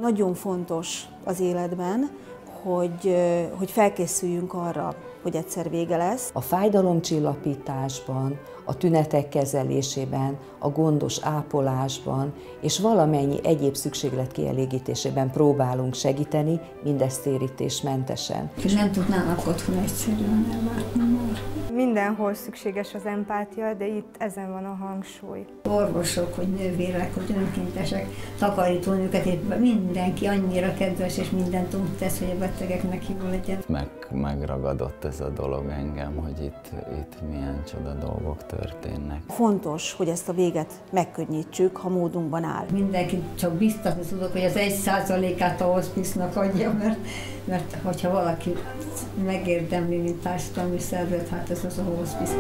Nagyon fontos az életben, hogy felkészüljünk arra, hogy egyszer vége lesz. A fájdalomcsillapításban, a tünetek kezelésében, a gondos ápolásban és valamennyi egyéb szükséglet kielégítésében próbálunk segíteni, mindezt térítésmentesen. Nem tudnának otthon egyszerűen ellátni már. Mindenhol szükséges az empátia, de itt ezen van a hangsúly. Orvosok, hogy nővérek, hogy önkéntesek, takarítónőket, mindenki annyira kedves és mindent úgy tesz, hogy a betegeknek jó legyen. Megragadott ez a dolog engem, hogy itt milyen csoda dolgok történnek. Fontos, hogy ezt a véget megkönnyítsük, ha módunkban áll. Mindenki csak biztatni tudok, hogy az 1%-át a hospice-nak adja, mert hogyha valaki megérdemli, mint társadalmi szervezet, hát ez az a hospice.